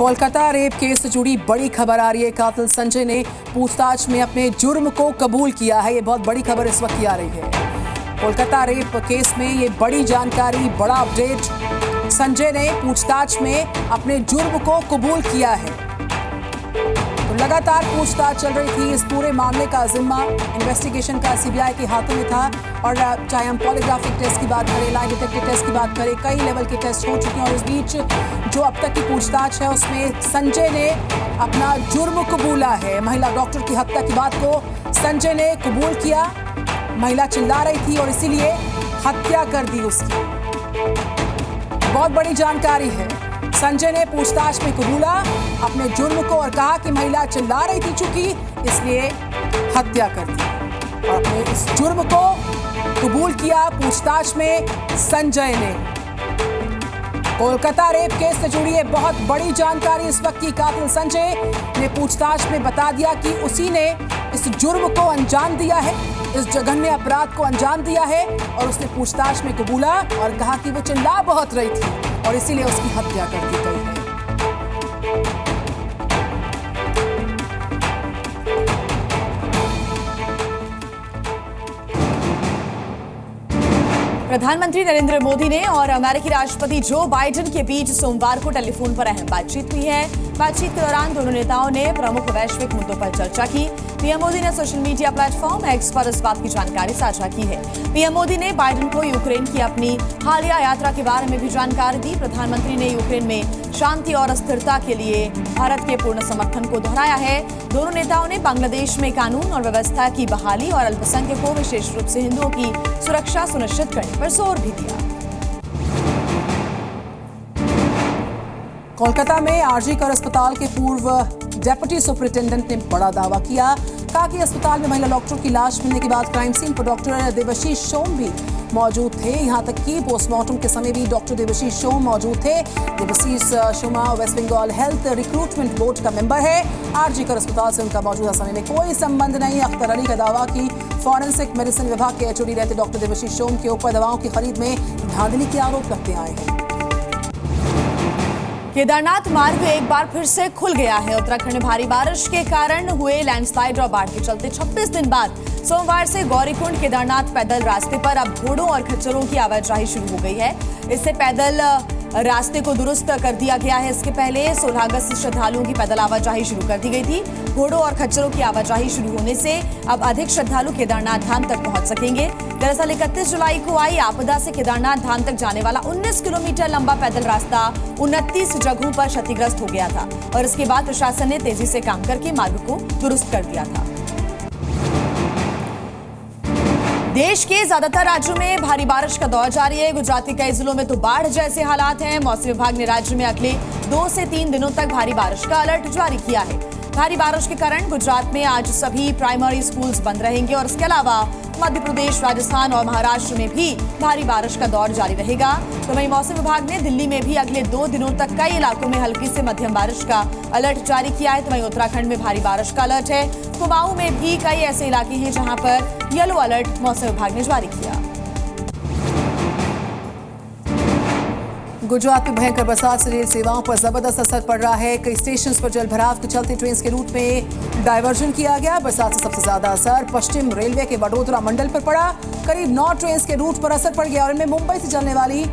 Kolkata rape case से जुड़ी बड़ी खबर आ रही है। कातिल संजय ने पूछताछ में अपने जुर्म को कबूल किया है। ये बहुत बड़ी खबर इस वक्त आ रही है। कोलकाता रेप केस में ये बड़ी जानकारी, बड़ा अपडेट। संजय ने पूछताछ में अपने जुर्म को कबूल किया है। तो लगातार पूछताछ चल रही थी। इस पूरे मामले का जिम्मा इन्वेस्टिगेशन का सीबीआई के हाथों में था। और चाहे हम पॉलीग्राफिक टेस्ट की बात करें, लाई डिटेक्टर टेस्ट की बात करें, कई लेवल के टेस्ट हो चुके हैं। और इस बीच जो अब तक की पूछताछ है उसमें संजय ने अपना जुर्म कबूला है। महिला डॉक्टर की हत्या की बात को संजय ने कबूल किया। महिला चिल्ला रही थी और इसीलिए हत्या कर दी उसकी। बहुत बड़ी जानकारी है। संजय ने पूछताछ में कबूला अपने जुर्म को और कहा कि महिला चिल्ला रही थी चूंकि, इसलिए हत्या कर दी। और अपने इस जुर्म को कबूल किया पूछताछ में संजय ने। कोलकाता रेप केस से जुड़ी है बहुत बड़ी जानकारी इस वक्त की। कातिल संजय ने पूछताछ में बता दिया कि उसी ने इस जुर्म को अंजाम दिया है, इस जघन्य अपराध को अंजाम दिया है। और उसने पूछताछ में कबूला और कहा कि वो चिल्ला बहुत रही थी और इसीलिए उसकी हत्या कर दी गई है। प्रधानमंत्री नरेंद्र मोदी ने और अमेरिकी राष्ट्रपति जो बाइडेन के बीच सोमवार को टेलीफोन पर अहम बातचीत हुई है। बातचीत के दौरान दोनों नेताओं ने प्रमुख वैश्विक मुद्दों पर चर्चा की। पीएम मोदी ने सोशल मीडिया प्लेटफॉर्म एक्स पर इस बात की जानकारी साझा की है। पीएम मोदी ने बाइडेन को यूक्रेन की अपनी हालिया यात्रा के बारे में भी जानकारी दी। प्रधानमंत्री ने यूक्रेन में शांति और स्थिरता के लिए भारत के पूर्ण समर्थन को दोहराया है। दोनों नेताओं ने बांग्लादेश में कानून और व्यवस्था की बहाली और अल्पसंख्यकों, विशेष रूप से हिंदुओं की सुरक्षा सुनिश्चित करने पर जोर भी दिया। कोलकाता में आरजी कर अस्पताल के पूर्व डेप्यूटी सुपरिटेंडेंट ने बड़ा दावा किया। कहा कि अस्पताल में महिला डॉक्टर की लाश मिलने के बाद क्राइम सीन पर डॉक्टर देवाशीष सोम भी मौजूद थे। यहां तक कि पोस्टमार्टम के समय भी डॉक्टर देवाशीष सोम मौजूद थे। Debashish Soma West Bengal health recruitment board का मेंबर है। आरजी कर अस्पताल से उनका मौजूदा समय में कोई संबंध नहीं। अख्तर अली का दावा कि फॉरेंसिक मेडिसिन विभाग के एचओडी रहते डॉक्टर देवाशीष सोम के ऊपर दवाओं की खरीद में धांधली के आरोप लगते आए हैं। केदारनाथ मार्ग एक बार फिर से खुल गया है। उत्तराखंड में भारी बारिश के कारण हुए लैंडस्लाइड और बाढ़ के चलते 26 दिन बाद सोमवार से गौरीकुंड केदारनाथ पैदल रास्ते पर अब घोड़ों और खच्चरों की आवाजाही शुरू हो गई है। इससे पैदल रास्ते को दुरुस्त कर दिया गया है। इसके पहले 16 अगस्त से श्रद्धालुओं की पैदल आवाजाही शुरू कर दी गई थी। घोड़ों और खच्चरों की आवाजाही शुरू होने से अब अधिक श्रद्धालु केदारनाथ धाम तक पहुंच सकेंगे। दरअसल 31 जुलाई को आई आपदा से केदारनाथ धाम तक जाने वाला 19 किलोमीटर लंबा पैदल रास्ता 29 जगहों पर क्षतिग्रस्त हो गया था और इसके बाद प्रशासन ने तेजी से काम करके मार्ग को दुरुस्त कर दिया था। देश के ज्यादातर राज्यों में भारी बारिश का दौर जारी है। गुजरात के कई जिलों में तो बाढ़ जैसे हालात हैं। मौसम विभाग ने राज्य में अगले 2 से 3 दिनों तक भारी बारिश का अलर्ट जारी किया है। भारी बारिश के कारण गुजरात में आज सभी प्राइमरी स्कूल्स बंद रहेंगे और इसके अलावा मध्य प्रदेश, राजस्थान और महाराष्ट्र में भी भारी बारिश का दौर जारी रहेगा। तो वहीं मौसम विभाग ने दिल्ली में भी अगले 2 दिनों तक कई इलाकों में हल्की से मध्यम बारिश का अलर्ट जारी किया है। तो वहीं उत्तराखंड में भारी बारिश का अलर्ट है। कुमाऊं में भी कई ऐसे इलाके हैं जहां पर येलो अलर्ट मौसम विभाग ने जारी किया। गुजरात में भयंकर बरसात से रेल सेवाओं पर जबरदस्त असर पड़ रहा है। कई स्टेशन पर जल भराव के चलते ट्रेन के रूट में डायवर्जन किया गया। बरसात से सबसे ज्यादा असर पश्चिम रेलवे के वडोदरा मंडल पर पड़ा। करीब 9 ट्रेन के रूट पर असर पड़ गया और इनमें मुंबई से चलने वाली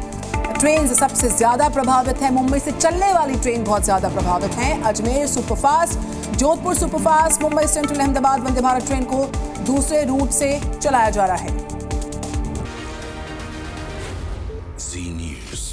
ट्रेन सबसे ज्यादा प्रभावित है। मुंबई से चलने वाली ट्रेन बहुत ज्यादा प्रभावित है। Ajmer superfast, Jodhpur superfast, Mumbai central Ahmedabad Vande Bharat train को दूसरे रूट से चलाया जा रहा है। Zee news.